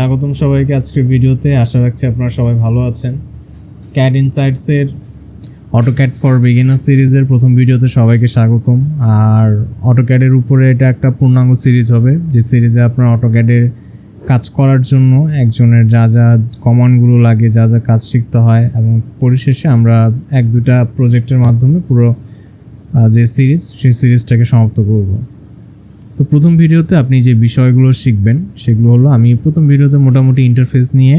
স্বাগতম সবাইকে আজকের ভিডিওতে। আশা রাখছি আপনারা সবাই ভালো আছেন। ক্যাড ইনসাইটসের অটোক্যাড ফর বিগিনার সিরিজের প্রথম ভিডিওতে সবাইকে স্বাগতম। আর অটোক্যাডের উপরে এটা একটা পূর্ণাঙ্গ সিরিজ হবে, যে সিরিজে আপনার অটোক্যাডের কাজ করার জন্য একজনের যা যা কমান্ডগুলো লাগে, যা যা কাজ শিখতে হয়, এবং পরিশেষে আমরা এক দুটা প্রজেক্টের মাধ্যমে পুরো যে সিরিজ সেই সিরিজটাকে সমাপ্ত করব। তো প্রথম ভিডিওতে আপনি যে বিষয়গুলো শিখবেন সেগুলো হলো, আমি প্রথম ভিডিওতে মোটামুটি ইন্টারফেস নিয়ে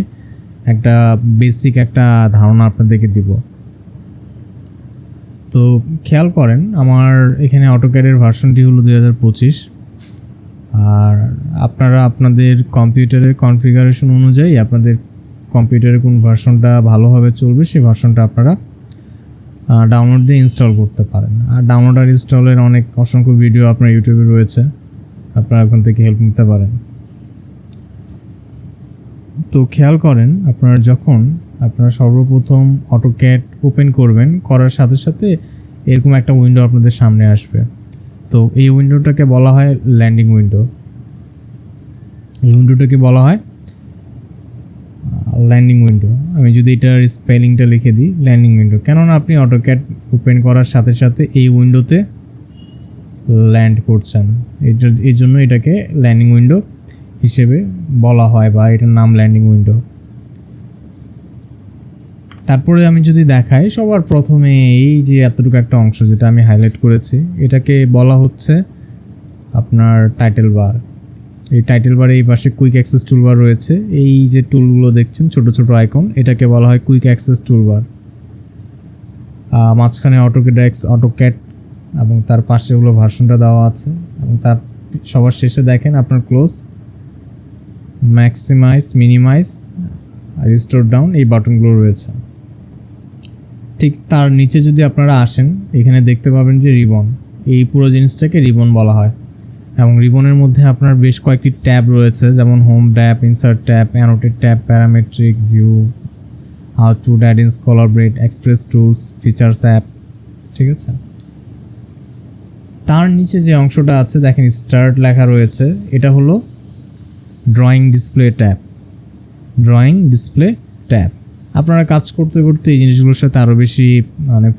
একটা বেসিক একটা ধারণা আপনাদেরকে দিব। তো খেয়াল করেন, আমার এখানে অটোক্যাডের ভার্সনটি হলো 2025। আর আপনারা আপনাদের কম্পিউটারের কনফিগারেশন অনুযায়ী আপনাদের কম্পিউটারের কোন ভার্সনটা ভালোভাবে চলবে সেই ভার্সনটা আপনারা ডাউনলোড দিয়ে ইনস্টল করতে পারেন। আর ডাউনলোড আর ইনস্টলের অসংখ্য ভিডিও আপনার ইউটিউবে রয়েছে, আপনারা ওখান থেকে হেল্প নিতে পারেন। তো খেয়াল করেন, আপনারা সর্বপ্রথম অটোক্যাড ওপেন করবেন, করার সাথে সাথে এরকম একটা উইন্ডো আপনাদের সামনে আসবে। তো এই উইন্ডোটাকে বলা হয় ল্যান্ডিং উইন্ডো। ল্যান্ডিং উইন্ডো আমি যদি এটার স্পেলিংটা লিখে দিই, ল্যান্ডিং উইন্ডো, কেননা আপনি অটোক্যাড ওপেন করার সাথে সাথে এই উইন্ডোতে ল্যান্ড করছেন, এর জন্য এটাকে ল্যান্ডিং উইন্ডো হিসেবে বলা হয়, বা এটার নাম ল্যান্ডিং উইন্ডো। তারপরে আমি যদি দেখাই, সবার প্রথমে এই যে এতটুকু একটা অংশ যেটা আমি হাইলাইট করেছি, এটাকে বলা হচ্ছে আপনার টাইটেল বার। এই টাইটেল বারে এই পাশে কুইক অ্যাক্সেস টুলবার রয়েছে। এই যে টুলগুলো দেখছেন ছোট ছোট আইকন, এটাকে বলা হয় কুইক অ্যাক্সেস টুলবার। মাঝখানে অটোক্যাড এবং তার পাশে হলো ভার্সনটা দেওয়া আছে, এবং তার সবার শেষে দেখেন আপনার close, maximize, minimize, restore down, এই বাটনগুলো রয়েছে। ঠিক তার নিচে যদি আপনারা আসেন, এখানে দেখতে পাবেন যে রিবন, এই পুরো জিনিসটাকে রিবন বলা হয়। এবং রিবনের মধ্যে আপনার বেশ কয়েকটি ট্যাব রয়েছে, যেমন home tab, insert tab, annotated tab, parametric view, how to add in collaborate, express tools, features app. ঠিক আছে, তার নিচে যে অংশটা আছে দেখেন স্টার্ট লেখা রয়েছে, এটা হলো ড্রয়িং ডিসপ্লে ট্যাব। আপনারা কাজ করতে করতে এই জিনিসগুলোর সাথে আরও বেশি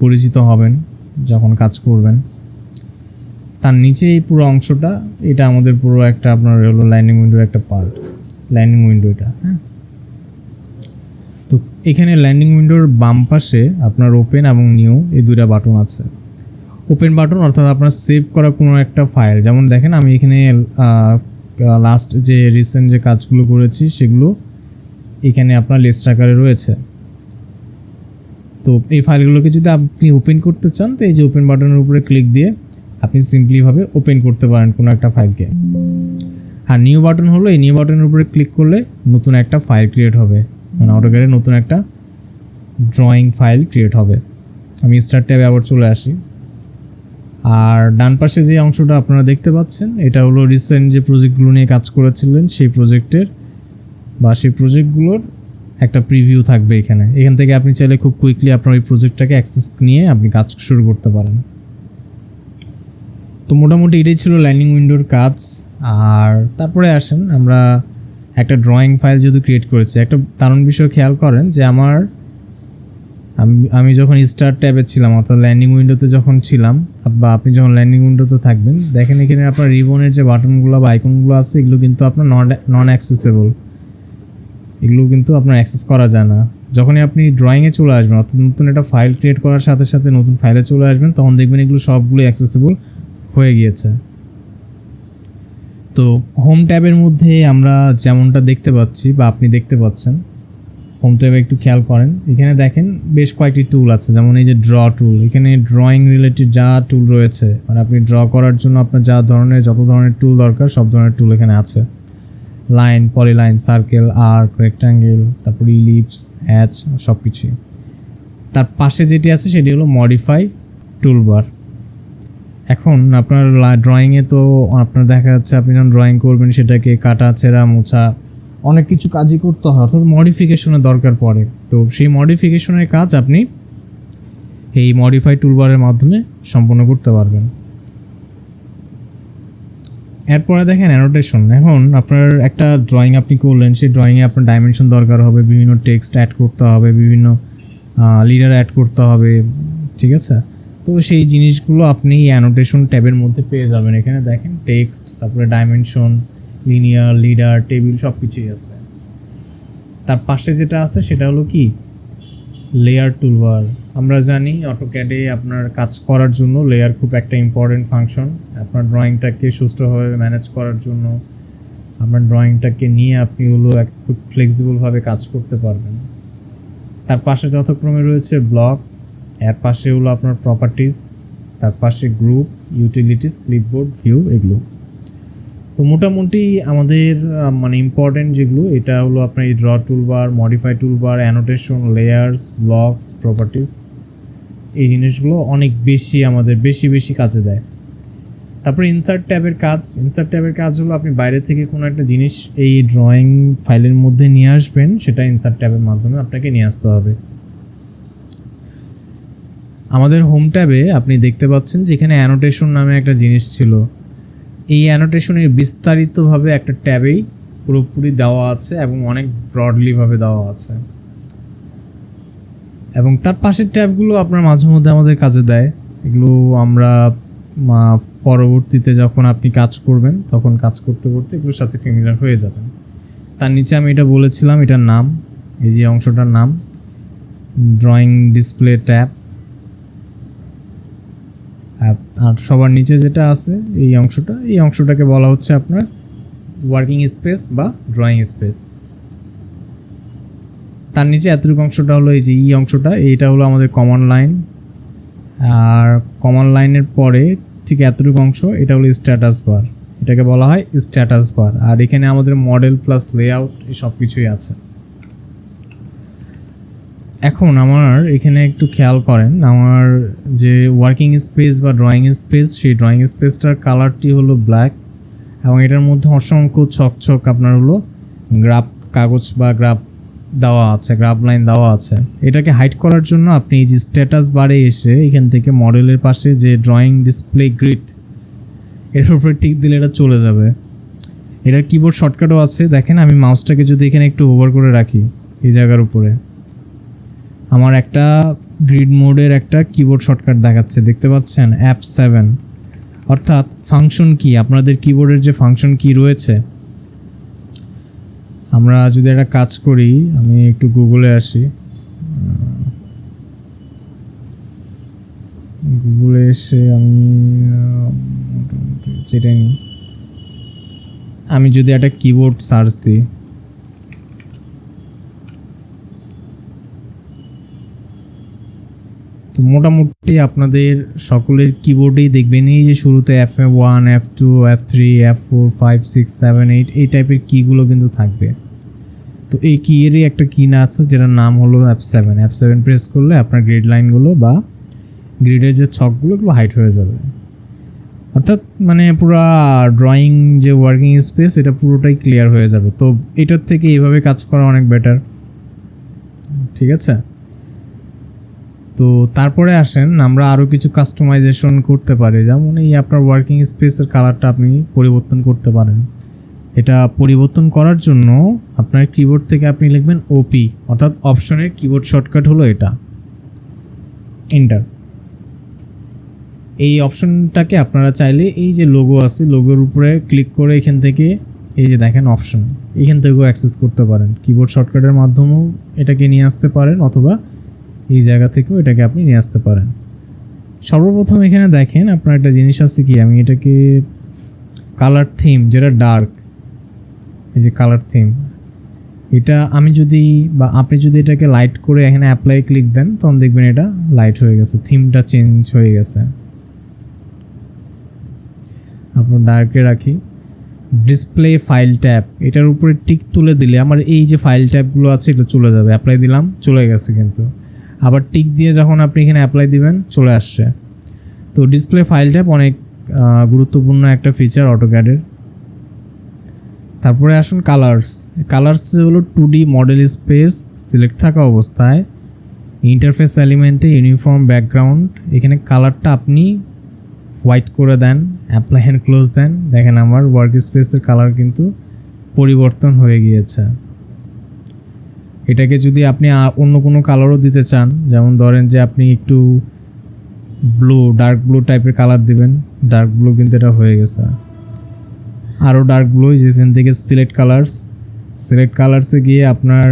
পরিচিত হবেন যখন কাজ করবেন। তার নিচে এই পুরো অংশটা, এটা আমাদের পুরো একটা আপনার হলো ল্যান্ডিং উইন্ডোর একটা পার্ট, ল্যান্ডিং উইন্ডো এটা। হ্যাঁ, তো এখানে ল্যান্ডিং উইন্ডোর বাম পাশে আপনার ওপেন এবং নিউ এই দুইটা বাটন আছে। ওপেন বাটন অর্থাৎ আপনার সেভ করা কোনো একটা ফাইল, যেমন দেখেন আমি এখানে লাস্ট যে রিসেন্ট যে কাজগুলো করেছি সেগুলো এখানে আপনার লিস্ট আকারে রয়েছে। তো এই ফাইলগুলোকে যদি আপনি ওপেন করতে চান, তো এই যে ওপেন বাটনের উপরে ক্লিক দিয়ে আপনি সিম্পলিভাবে ওপেন করতে পারেন কোনো একটা ফাইলকে। আর নিউ বাটন হলো, এই নিউ বাটনের উপরে ক্লিক করলে নতুন একটা ফাইল ক্রিয়েট হবে, অটোক্যাডে নতুন একটা ড্রয়িং ফাইল ক্রিয়েট হবে। আমি স্টার্ট ট্যাবে আবার চলে আসি। আর ডান পাশে যে অংশটা আপনারা দেখতে পাচ্ছেন, এটা হলো রিসেন্ট যে প্রজেক্টগুলো নিয়ে কাজ করেছিলেন সেই প্রজেক্টগুলোর একটা প্রিভিউ থাকবে এখান থেকে আপনি চাইলে খুব কুইকলি আপনার ওই প্রজেক্টটাকে অ্যাক্সেস নিয়ে আপনি কাজ শুরু করতে পারেন। তো মোটামুটি এটাই ছিল ল্যান্ডিং উইন্ডোর কাজ। আর তারপরে আসেন, আমরা একটা ড্রয়িং ফাইল যেহেতু ক্রিয়েট করেছি, একটা দারুণ বিষয় খেয়াল করেন যে আমি যখন স্টার্ট ট্যাবে ছিলাম, অর্থাৎ ল্যান্ডিং উইন্ডোতে যখন ছিলাম, বা আপনি যখন ল্যান্ডিং উইন্ডোতে থাকবেন, দেখেন এখানে আপনার রিবনের যে বাটনগুলো বা আইকনগুলো আছে, এগুলো কিন্তু আপনার নন অ্যাক্সেসেবল, এগুলো কিন্তু আপনার অ্যাক্সেস করা যায় না। যখনই আপনি ড্রয়িংয়ে চলে আসবেন, অর্থাৎ নতুন একটা ফাইল ক্রিয়েট করার সাথে সাথে নতুন ফাইলে চলে আসবেন, তখন দেখবেন এগুলো সবগুলো অ্যাক্সেসেবল হয়ে গিয়েছে। তো হোম ট্যাবের মধ্যে আমরা যেমনটা দেখতে পাচ্ছি বা আপনি দেখতে পাচ্ছেন, হোম ট্যাবে একটু খেয়াল করেন, এখানে দেখেন বেশ কয়েকটি টুল আছে, যেমন এই যে ড্র টুল। এখানে ড্রয়িং রিলেটেড যা টুল রয়েছে, আপনি ড্র করার জন্য আপনার যত ধরনের টুল দরকার সব ধরনের টুল এখানে আছে। Line, polyline, circle, arc, rectangle, তারপর ইলিপস, হ্যাচ, সব কিছুই। তার পাশে যেটি আছে সেটি হলো মডিফাই টুলবার। এখন আপনার ড্রয়িংয়ে তো আপনার দেখা যাচ্ছে, আপনি যখন ড্রয়িং করবেন সেটাকে কাটা, ছেঁড়া, মোছা, অনেক কিছু কাজই করতে হয়, অর্থাৎ মডিফিকেশনের দরকার পড়ে। তো সেই মডিফিকেশনের কাজ আপনি এই মডিফাই টুলবারের মাধ্যমে সম্পন্ন করতে পারবেন। এরপরে দেখেন অ্যানোটেশন। এখন আপনার একটা ড্রয়িং আপনি করলেন, সেই ড্রয়িংয়ে আপনার ডাইমেনশন দরকার হবে, বিভিন্ন টেক্সট অ্যাড করতে হবে, বিভিন্ন লিডার অ্যাড করতে হবে, ঠিক আছে? তো সেই জিনিসগুলো আপনি অ্যানোটেশন ট্যাবের মধ্যে পেয়ে যাবেন। এখানে দেখেন টেক্সট, তারপরে ডাইমেনশন, লিনিয়ার, লিডার, টেবিল সব কিছুই আছে। তার পাশে যেটা আছে সেটা হলো কি লেয়ার টুলবার। আমরা জানি অটোক্যাডে আপনার কাজ করার জন্য লেয়ার খুব একটা ইম্পর্টেন্ট ফাংশন। আপনার ড্রয়িংটাকে সুষ্ঠুভাবে ম্যানেজ করার জন্য আপনার ড্রয়িংটাকে নিয়ে আপনি হলো খুব ফ্লেক্সিবলভাবে কাজ করতে পারবেন। তার পাশে যথাক্রমে রয়েছে ব্লক, এর পাশে হলো আপনার প্রপার্টিজ, তার পাশে গ্রুপ, ইউটিলিটিস, ক্লিপবোর্ড, ভিউ, এগুলো। তো মোটামুটি আমাদের মানে ইম্পর্টেন্ট যেগুলো, এটা হলো আপনার এই draw toolbar, modify toolbar, annotation, layers, blocks, properties, এই জিনিসগুলো অনেক বেশি আমাদের বেশি কাজে দেয়। তারপরে ইনসার্ট ট্যাবের কাজ। ইনসার্ট ট্যাবের কাজ হলো আপনি বাইরে থেকে কোনো একটা জিনিস এই ড্রয়িং ফাইলের মধ্যে নিয়ে আসবেন, সেটা ইনসার্ট ট্যাবের মাধ্যমে আপনাকে নিয়ে আসতে হবে। আমাদের হোম ট্যাবে আপনি দেখতে পাচ্ছেন যে এখানে অ্যানোটেশন নামে একটা জিনিস ছিল। এই অ্যানোটেশনের বিস্তারিতভাবে একটা ট্যাবেই পুরোপুরি দেওয়া আছে এবং অনেক ব্রডলিভাবে দেওয়া আছে, এবং তার পাশের ট্যাবগুলো আপনার মাঝে মধ্যে আমাদের কাজে দেয়। এগুলো আমরা পরবর্তীতে যখন আপনি কাজ করবেন তখন কাজ করতে করতে এগুলোর সাথে ফ্যামিলিয়ার হয়ে যাবেন। তার নিচে আমি এটা বলেছিলাম, এটার নাম, এই যে অংশটার নাম ড্রয়িং ডিসপ্লে ট্যাব। আর সবার নিচে যেটা আছে এই অংশটাকে বলা হচ্ছে আপনার ওয়ার্কিং স্পেস বা ড্রয়িং স্পেস। তার নিচে এতটুকু অংশটা হলো এই যে অংশটা, এইটা হলো আমাদের কমান্ড লাইন। আর কমান্ড লাইনের পরে ঠিক এতটুকু অংশ, এটা হলো স্ট্যাটাস বার, এটাকে বলা হয় স্ট্যাটাস বার। আর এখানে আমাদের মডেল প্লাস লেআউট এই সব কিছুই আছে। এখন আমার এখানে একটু খেয়াল করেন, আমার যে ওয়ার্কিং স্পেস বা ড্রয়িং স্পেস, সেই ড্রয়িং স্পেসটার কালারটি হলো ব্ল্যাক, এবং এটার মধ্যে অসংখ্য ছক আপনার হলো গ্রাফ কাগজ বা গ্রাফ দেওয়া আছে, গ্রাফ লাইন দেওয়া আছে। এটাকে হাইড করার জন্য আপনি এই যে স্ট্যাটাস বারে এসে এখান থেকে মডেলের পাশে যে ড্রয়িং ডিসপ্লে গ্রিড, এর উপরে টিক দিলে এটা চলে যাবে। এটার কিবোর্ড শর্টকাটও আছে। দেখেন আমি মাউসটাকে যদি এখানে একটু ওভার করে রাখি এই জায়গার উপরে, আমার একটা গ্রিড মোডের একটা কিবোর্ড শর্টকাট দেখাচ্ছে, দেখতে পাচ্ছেন F7, অর্থাৎ ফাংশন কি। আপনাদের কিবোর্ডের যে ফাংশন কি রয়েছে, আমরা যদি একটা কাজ করি, আমি একটু গুগলে আসি, গুগলে এসে আমি যদি একটা কিবোর্ড সার্চ দিই, তো মোটামুটি আপনাদের সকলের কিবোর্ডেই দেখবেন এই যে শুরুতে F1, F2, F3, F4, 5, 6, 7, 8 এই টাইপের কিগুলো কিন্তু থাকবে। তো এই কিয়েরই একটা কি না আছে যেটার নাম হলো F7 প্রেস করলে আপনার গ্রিড লাইনগুলো বা গ্রিডের যে ছকগুলো এগুলো হাইড হয়ে যাবে। অর্থাৎ মানে পুরো ড্রয়িং যে ওয়ার্কিং স্পেস এটা পুরোটাই ক্লিয়ার হয়ে যাবে। তো এটার থেকে এইভাবে কাজ করা অনেক বেটার, ঠিক আছে? তো তারপরে আসেন আমরা আরও কিছু কাস্টমাইজেশন করতে পারি, যেমন এই আপনার ওয়ার্কিং স্পেসের কালারটা আপনি পরিবর্তন করতে পারেন। এটা পরিবর্তন করার জন্য আপনার কিবোর্ড থেকে আপনি লিখবেন OP, অর্থাৎ অপশনের কিবোর্ড শর্টকাট হলো এটা, এন্টার। এই অপশনটাকে আপনারা চাইলে এই যে লোগো আছে, লোগোর উপরে ক্লিক করে এখান থেকে এই যে দেখেন অপশন, এখান থেকেও অ্যাক্সেস করতে পারেন। কিবোর্ড শর্টকাটের মাধ্যমেও এটাকে নিয়ে আসতে পারেন, অথবা এই জায়গা থেকেও এটাকে আপনি নিয়ে আসতে পারেন। সর্বপ্রথম এখানে দেখেন আপনার একটা জিনিস আছে কি, আমি এটাকে কালার থিম, যেটা ডার্ক, এই যে কালার থিম, এটা আমি যদি বা আপনি যদি এটাকে লাইট করে এখানে অ্যাপ্লাই ক্লিক দেন, তখন দেখবেন এটা লাইট হয়ে গেছে, থিমটা চেঞ্জ হয়ে গেছে। আপনার ডার্কে রাখি। ডিসপ্লে ফাইল ট্যাব, এটার উপরে টিক তুলে দিলে আমার এই যে ফাইল ট্যাবগুলো আছে এগুলো চলে যাবে। অ্যাপ্লাই দিলাম, চলে গেছে, কিন্তু আবার টিক দিয়ে যখন আপনি এখানে অ্যাপ্লাই দিবেন চলে আসছে। তো ডিসপ্লে ফাইল ট্যাব অনেক গুরুত্বপূর্ণ একটা ফিচার অটোক্যাডের। তারপরে আসুন কালার্স হলো 2D মডেল স্পেস সিলেক্ট থাকা অবস্থায় ইন্টারফেস এলিমেন্টে ইউনিফর্ম ব্যাকগ্রাউন্ড, এখানে কালারটা আপনি হোয়াইট করে দেন, অ্যাপ্লাই অ্যান্ড ক্লোজ দেন, দেখেন আমার ওয়ার্ক স্পেসের কালার কিন্তু পরিবর্তন হয়ে গিয়েছে। এটাকে যদি আপনি অন্য কোনো কালারও দিতে চান, যেমন ধরেন যে আপনি একটু ডার্ক ব্লু টাইপের কালার দিবেন, ডার্ক ব্লু কিন্তু এটা হয়ে গেছে। আরও ডার্ক ব্লু, যেখান থেকে সিলেক্ট কালার্সে গিয়ে আপনার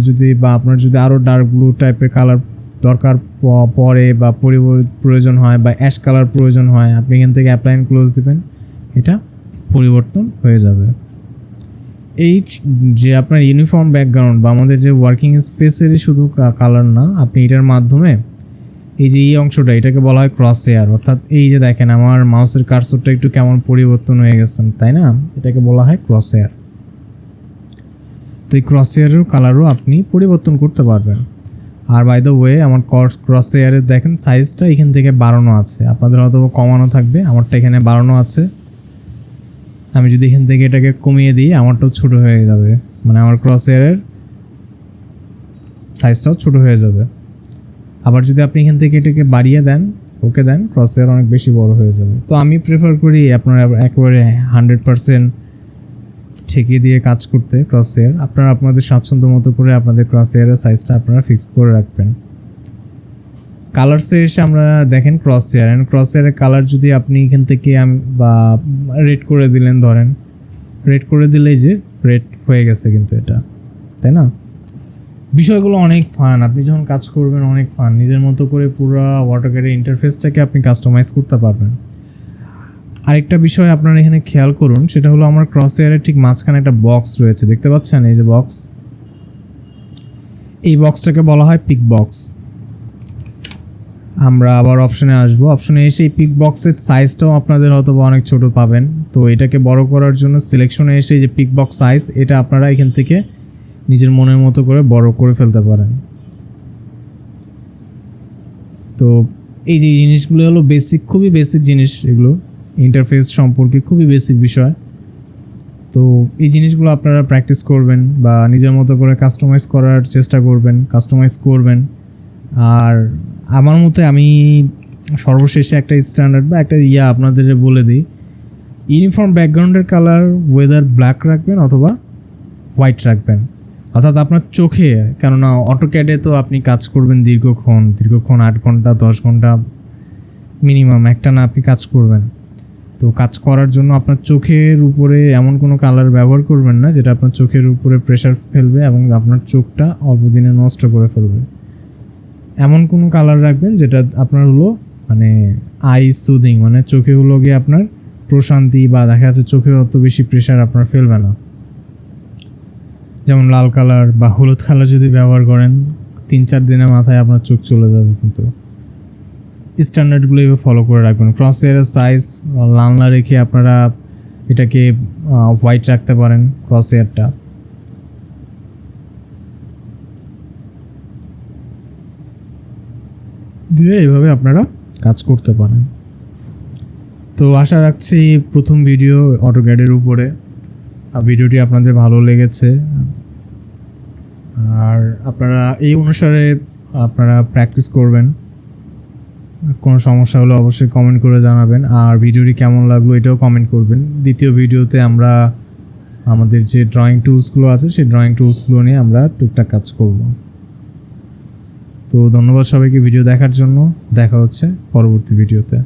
যদি আরও ডার্ক ব্লু টাইপের কালার দরকার পড়ে বা প্রয়োজন হয় বা অ্যাশ কালার প্রয়োজন হয়, আপনি এখান থেকে অ্যাপ্লাই অ্যান্ড ক্লোজ দিবেন, এটা পরিবর্তন হয়ে যাবে। এই যে আপনার ইউনিফর্ম ব্যাকগ্রাউন্ড বা আমাদের যে ওয়ার্কিং স্পেসেরই শুধু কালার না, আপনি এটার মাধ্যমে এই যে এই অংশটা, এটাকে বলা হয় ক্রস হেয়ার। অর্থাৎ এই যে দেখেন আমার মাউসের কার্সরটা একটু কেমন পরিবর্তন হয়ে গেছেন, তাই না? এটাকে বলা হয় ক্রস হেয়ার। তো এই ক্রস হেয়ারের কালারও আপনি পরিবর্তন করতে পারবেন। আর বাই দ্য ওয়ে, আমার ক্রস হেয়ারের দেখেন সাইজটা এখান থেকে বাড়ানো আছে, আপনাদের হয়তো কমানো থাকবে, আমারটা এখানে বাড়ানো আছে। আমি যদি এখান থেকে এটাকে কমিয়ে দিই, আমারটাও ছোটো হয়ে যাবে, মানে আমার ক্রস হেয়ারের সাইজটাও ছোটো হয়ে যাবে। আবার যদি আপনি এখান থেকে এটাকে বাড়িয়ে দেন, ওকে দেন, ক্রস হেয়ার অনেক বেশি বড় হয়ে যাবে। তো আমি প্রেফার করি আপনারা একেবারে 100% ঠেকিয়ে দিয়ে কাজ করতে ক্রস হেয়ার। আপনারা আপনাদের স্বাচ্ছন্দ্য মতো করে আপনাদের ক্রস হেয়ারের সাইজটা আপনারা ফিক্স করে রাখবেন। কালারসে এসে আমরা দেখেন ক্রস হেয়ারের কালার যদি আপনি এখান থেকে বা রেড করে দিলেন, ধরেন রেড করে দিলেই যে রেড হয়ে গেছে কিন্তু এটা, তাই না? বিষয়গুলো অনেক ফান, আপনি যখন কাজ করবেন অনেক ফান, নিজের মতো করে পুরো অটোক্যাডের ইন্টারফেসটাকে আপনি কাস্টমাইজ করতে পারবেন। আরেকটা বিষয় আপনারা এখানে খেয়াল করুন, সেটা হলো আমার ক্রস হেয়ারের ঠিক মাঝখানে একটা বক্স রয়েছে, দেখতে পাচ্ছেন? এই যে বক্স, এই বক্সটাকে বলা হয় পিক বক্স। আমরা আবার অপশনে আসবো, অপশনে এসে এই পিক বক্সের সাইজটাও আপনাদের হয়তো অনেক ছোট পাবেন। তো এটাকে বড় করার জন্য সিলেকশনে এসে যে পিক বক্স সাইজ, এটা আপনারা এখান থেকে নিজের মনের মতো করে বড় করে ফেলতে পারেন। তো এই যে জিনিসগুলো হলো বেসিক, খুবই বেসিক জিনিস, এগুলো ইন্টারফেস সম্পর্কে খুবই বেসিক বিষয়। তো এই জিনিসগুলো আপনারা প্র্যাকটিস করবেন বা নিজের মতো করে কাস্টমাইজ করার চেষ্টা করবেন, কাস্টমাইজ করবেন। আর আমার মতে আমি সর্বশেষে একটা স্ট্যান্ডার্ড বা একটা আপনাদের বলে দিই, ইউনিফর্ম ব্যাকগ্রাউন্ডের কালার ওয়েদার ব্ল্যাক রাখবেন অথবা হোয়াইট রাখবেন। অর্থাৎ আপনার চোখে, কেননা অটোক্যাডে তো আপনি কাজ করবেন দীর্ঘক্ষণ 8 ঘন্টা 10 ঘন্টা মিনিমাম একটা না আপনি কাজ করবেন। তো কাজ করার জন্য আপনার চোখের উপরে এমন কোনো কালার ব্যবহার করবেন না যেটা আপনার চোখের উপরে প্রেশার ফেলবে এবং আপনার চোখটা অল্প দিনে নষ্ট করে ফেলবে। এমন কোনো কালার রাখবেন যেটা আপনার হলো মানে আই সুদিং, মানে চোখে হলো গিয়ে আপনার প্রশান্তি, বা দেখা যাচ্ছে চোখে অত বেশি প্রেশার আপনার ফেলবে না। যেমন লাল কালার বা হলুদ কালার যদি ব্যবহার করেন, 3-4 দিনের মাথায় আপনার চোখ চলে যাবে। কিন্তু স্ট্যান্ডার্ডগুলো এভাবে ফলো করে রাখবেন। ক্রস হেয়ারের সাইজ লাল না রেখে আপনারা এটাকে হোয়াইট রাখতে পারেন ক্রস হেয়ারটা। দিয়ে এইভাবে আপনারা কাজ করতে পারেন। তো আশা রাখছি প্রথম ভিডিও অটোক্যাডের উপরে ভিডিওটি আপনাদের ভালো লেগেছে, আর আপনারা এই অনুসারে আপনারা প্র্যাকটিস করবেন। কোনো সমস্যা হলে অবশ্যই কমেন্ট করে জানাবেন, আর ভিডিওটি কেমন লাগলো এটাও কমেন্ট করবেন। দ্বিতীয় ভিডিওতে আমরা আমাদের যে ড্রয়িং টুলসগুলো আছে সেই ড্রয়িং টুলসগুলো নিয়ে আমরা টুকটাক কাজ করব। তো ধন্যবাদ সবাইকে ভিডিও দেখার জন্য, দেখা হচ্ছে পরবর্তী ভিডিওতে।